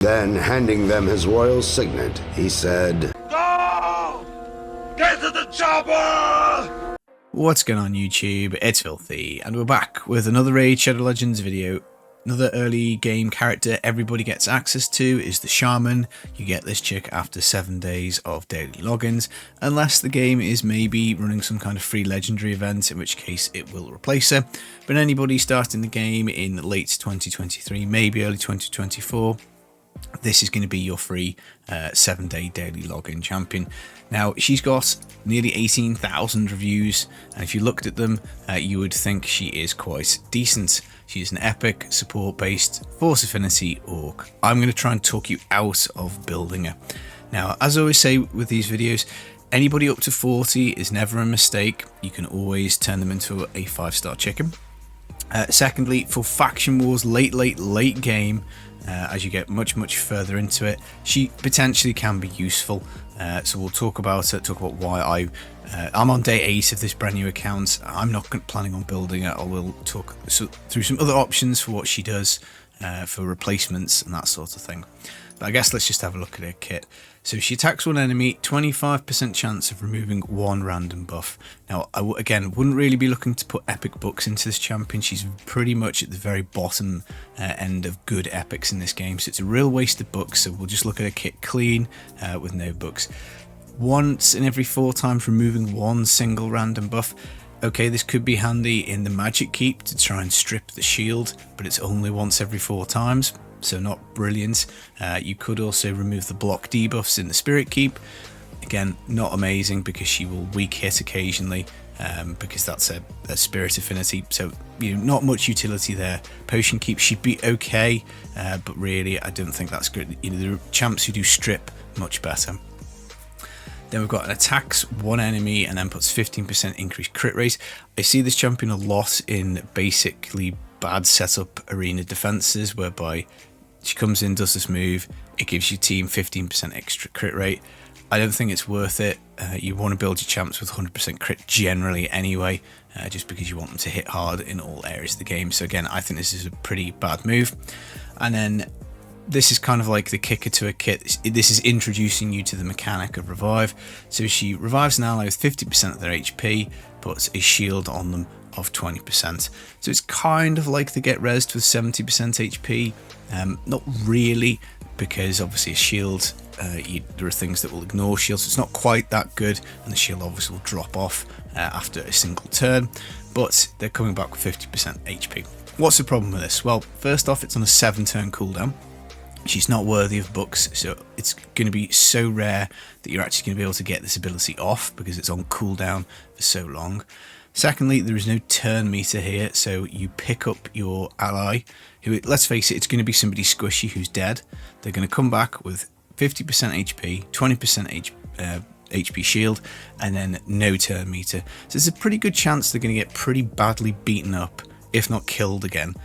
Then, handing them his royal signet, he said, Go! Get to the chopper! What's going on YouTube? It's Filthy, and we're back with another Raid Shadow Legends video. Another early game character everybody gets access to is the Shaman. You get this chick after 7 days of daily logins, unless the game is maybe running some kind of free legendary event, in which case it will replace her. But anybody starting the game in late 2023, maybe early 2024, this is going to be your free 7-day daily login champion. Now, she's got nearly 18,000 reviews, and if you looked at them, you would think she is quite decent. She's an epic, support-based, Force Affinity Orc. I'm going to try and talk you out of building her. Now, as I always say with these videos, anybody up to 40 is never a mistake. You can always turn them into a 5-star chicken. Secondly, for faction wars late game, as you get much further into it, she potentially can be useful. So we'll talk about it, talk about why I'm on day 8 of this brand new account. I'm not planning on building it. I will talk through some other options for what she does, for replacements and that sort of thing. But I guess let's just have a look at her kit. So she attacks one enemy, 25% chance of removing one random buff. Now, again, wouldn't really be looking to put epic books into this champion. She's pretty much at the very bottom end of good epics in this game. So it's a real waste of books. So we'll just look at her kit clean with no books. Once in every 4 times removing one single random buff. Okay, this could be handy in the magic keep to try and strip the shield, but it's only once every 4 times. So not brilliant. You could also remove the block debuffs in the spirit keep. Again, not amazing because she will weak hit occasionally, because that's a spirit affinity. So not much utility there. Potion keep should be okay, but really I don't think that's good. There are champs who do strip much better. Then we've got an attacks one enemy and then puts 15% increased crit rate. I see this champion a lot in basically bad setup arena defenses, whereby she comes in, does this move, it gives your team 15% extra crit rate. I don't think it's worth it. You want to build your champs with 100% crit generally anyway, just because you want them to hit hard in all areas of the game. So again, I think this is a pretty bad move. And then this is kind of like the kicker to a kit. This is introducing you to the mechanic of revive. So she revives an ally with 50% of their HP, puts a shield on them of 20%. So it's kind of like the get rezzed with 70% HP. Not really, because obviously a shield, there are things that will ignore shields. So it's not quite that good, and the shield obviously will drop off after a single turn, but they're coming back with 50% HP. What's the problem with this? Well, first off, it's on a 7-turn cooldown. She's not worthy of books, so it's going to be so rare that you're actually going to be able to get this ability off because it's on cooldown for so long. Secondly, there is no turn meter here, so you pick up your ally, who, let's face it, it's going to be somebody squishy who's dead. They're going to come back with 50% HP, 20% HP shield, and then no turn meter. So there's a pretty good chance they're going to get pretty badly beaten up, if not killed again,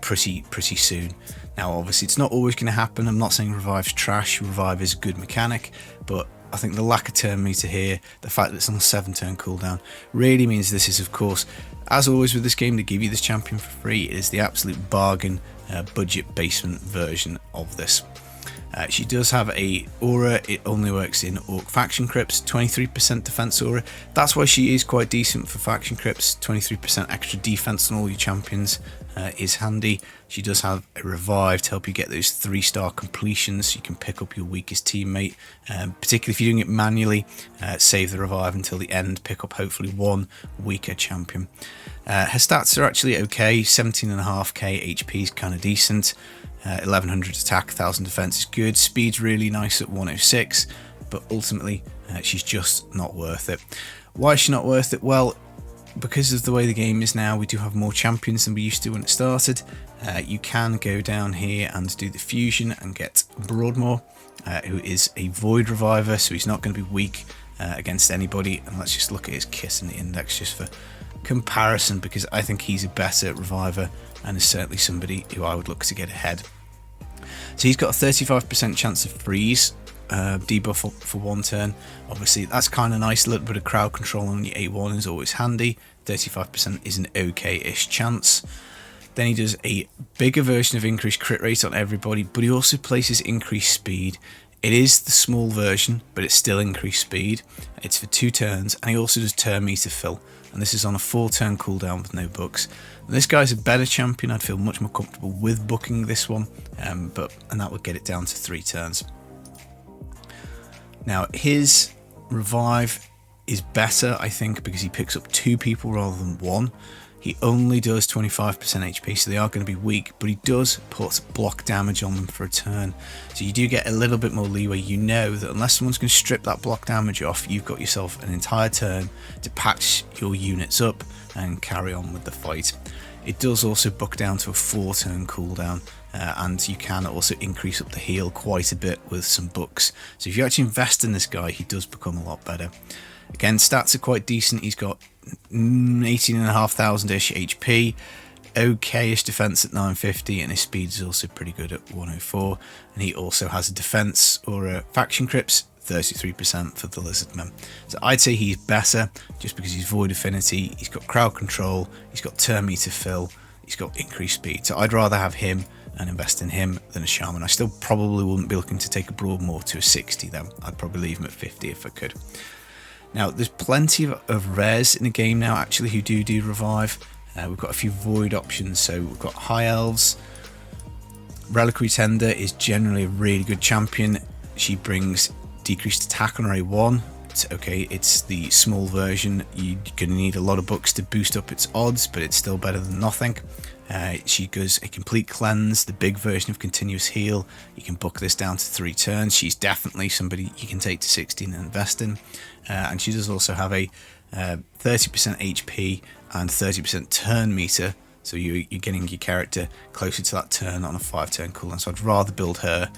pretty soon. Now, obviously, it's not always going to happen. I'm not saying Revive's trash. Revive is a good mechanic, but I think the lack of turn meter here, the fact that it's on a 7-turn cooldown, really means this is, of course, as always with this game, they give you this champion for free. It is the absolute bargain budget basement version of this. She does have a aura. It only works in Orc faction crypts, 23% defense aura. That's why she is quite decent for faction crypts. 23% extra defense on all your champions is handy. She does have a revive to help you get those 3-star completions, so you can pick up your weakest teammate. Particularly if you're doing it manually, save the revive until the end, pick up hopefully one weaker champion. Her stats are actually okay. 17.5k HP is kind of decent. 1100 attack, 1000 defense is good. Speed's really nice at 106, but ultimately she's just not worth it. Why is she not worth it? Well, because of the way the game is now, we do have more champions than we used to when it started. You can go down here and do the fusion and get Broadmoor, who is a void reviver, so he's not going to be weak against anybody. And let's just look at his kit and the index just for comparison, because I think he's a better reviver and is certainly somebody who I would look to get ahead. So he's got a 35% chance of freeze debuff for 1 turn. Obviously that's kind of nice. A little bit of crowd control on your A1 is always handy. 35% is an okay-ish chance. Then he does a bigger version of increased crit rate on everybody, but he also places increased speed. It is the small version, but it's still increased speed. It's for 2 turns, and he also does turn meter fill, and this is on a 4-turn cooldown with no books. And this guy's a better champion. I'd feel much more comfortable with booking this one, and that would get it down to 3 turns. Now his revive is better, I think, because he picks up 2 people rather than 1. He only does 25% HP, so they are going to be weak, but he does put block damage on them for a turn. So you do get a little bit more leeway. You know that unless someone's going to strip that block damage off, you've got yourself an entire turn to patch your units up and carry on with the fight. It does also buck down to a 4-turn cooldown, and you can also increase up the heal quite a bit with some books. So if you actually invest in this guy, he does become a lot better. Again, stats are quite decent. He's got 18,500-ish HP, okay-ish defense at 950, and his speed is also pretty good at 104. And he also has a defense or a faction crypts 33% for the Lizardmen. So I'd say he's better just because he's void affinity, he's got crowd control, he's got turn meter fill, he's got increased speed. So I'd rather have him and invest in him than a Shaman. I still probably wouldn't be looking to take a Broadmoor to a 60 though. I'd probably leave him at 50 if I could. Now, there's plenty of rares in the game now, actually, who do revive. We've got a few void options, so we've got High Elves. Reliquary Tender is generally a really good champion. She brings decreased attack on array 1. It's the small version. You're going to need a lot of books to boost up its odds, but it's still better than nothing. She goes a complete cleanse, the big version of continuous heal. You can book this down to 3 turns. She's definitely somebody you can take to 16 and invest in. And she does also have a 30% HP and 30% turn meter, so you're getting your character closer to that turn on a 5-turn cooldown. So I'd rather build her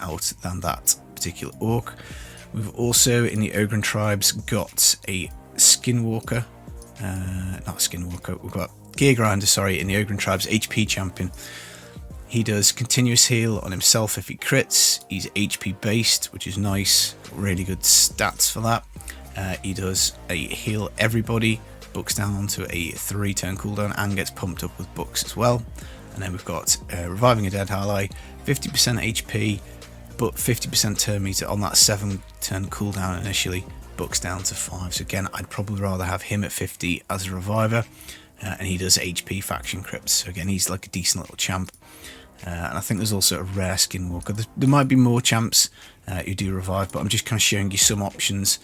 out than that particular orc. We've also in the Ogren tribes got a Skinwalker, not Skinwalker. We've got Gear Grinder, sorry, in the Ogren tribes, HP champion. He does continuous heal on himself if he crits. He's HP based, which is nice. Really good stats for that. He does a heal everybody, books down onto a 3-turn cooldown, and gets pumped up with books as well. And then we've got reviving a dead ally, 50% HP, but 50% turn meter on that 7-turn cooldown initially, books down to 5. So again, I'd probably rather have him at 50 as a reviver. And he does HP faction crypts, so again he's like a decent little champ. And I think there's also a rare Skinwalker. There might be more champs who do revive, but I'm just kind of showing you some options.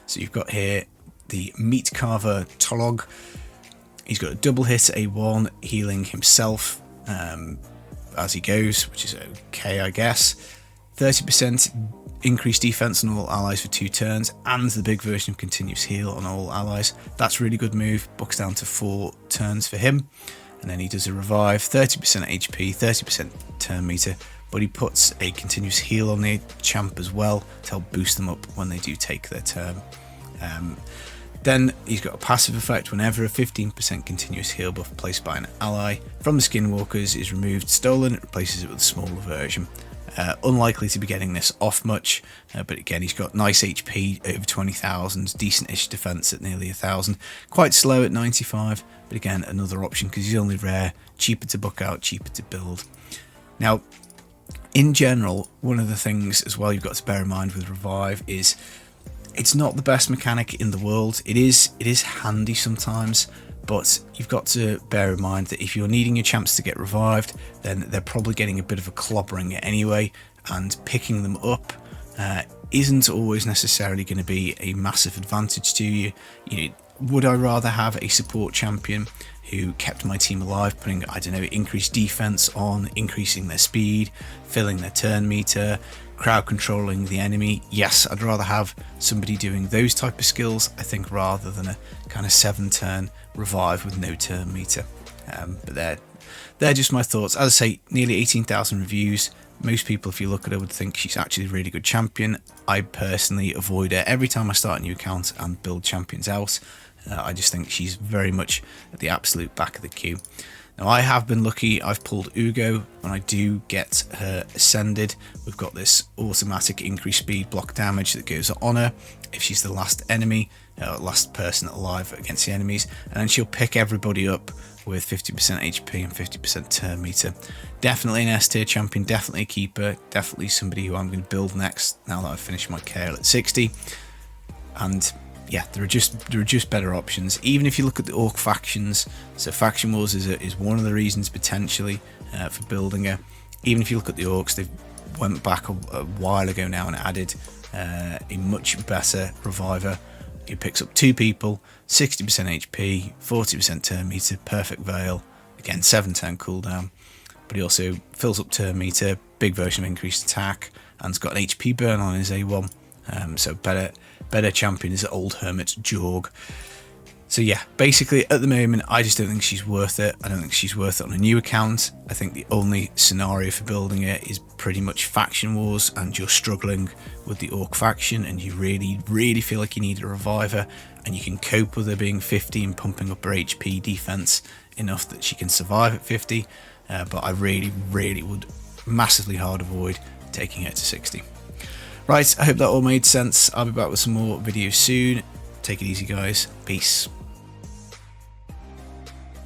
So you've got here the Meat Carver Tolog. He's got a double hit A1, healing himself as he goes, which is okay, I guess. 30% increased defense on all allies for 2 turns, and the big version of continuous heal on all allies. That's a really good move. Books down to 4 turns for him. And then he does a revive, 30% HP, 30% turn meter, but he puts a continuous heal on the champ as well to help boost them up when they do take their turn. Then he's got a passive effect. Whenever a 15% continuous heal buff placed by an ally from the Skinwalkers is removed, stolen, it replaces it with a smaller version. Unlikely to be getting this off much, but again he's got nice HP over 20,000, decent-ish defense at nearly 1,000, quite slow at 95, but again another option because he's only rare, cheaper to book out, cheaper to build. Now in general, one of the things as well you've got to bear in mind with revive is it's not the best mechanic in the world. It is handy sometimes, but you've got to bear in mind that if you're needing your champs to get revived, then they're probably getting a bit of a clobbering anyway, and picking them up isn't always necessarily going to be a massive advantage to you. Would I rather have a support champion who kept my team alive, putting, I don't know, increased defense on, increasing their speed, filling their turn meter, crowd controlling the enemy? Yes, I'd rather have somebody doing those type of skills, I think, rather than a kind of 7-turn revive with no turn meter. But they're just my thoughts. As I say, nearly 18,000 reviews. Most people, if you look at her, would think she's actually a really good champion. I personally avoid her every time I start a new account and build champions out. I just think she's very much at the absolute back of the queue. Now, I have been lucky. I've pulled Ugo. When I do get her ascended, we've got this automatic increased speed block damage that goes on her if she's the last enemy, last person alive against the enemies, and then she'll pick everybody up with 50% HP and 50% turn meter. Definitely an S tier champion, definitely a keeper, definitely somebody who I'm going to build next now that I've finished my KL at 60. And yeah, there are just better options. Even if you look at the Orc factions, so Faction Wars is one of the reasons potentially for building her. Even if you look at the Orcs, they've went back a while ago now and added a much better reviver. He picks up 2 people, 60% HP, 40% turn meter, perfect veil, again 7 turn cooldown, but he also fills up turn meter, big version of increased attack, and's got an HP burn on his A1, so better champion is old hermit Jorg. So yeah, basically at the moment I just don't think she's worth it. I don't think she's worth it on a new account. I think the only scenario for building it is pretty much Faction Wars, and you're struggling with the Orc faction and you really feel like you need a reviver, and you can cope with her being 50 and pumping up her HP defense enough that she can survive at 50, but I really would massively hard avoid taking it to 60. Right, I hope that all made sense. I'll be back with some more videos soon. Take it easy, guys. Peace.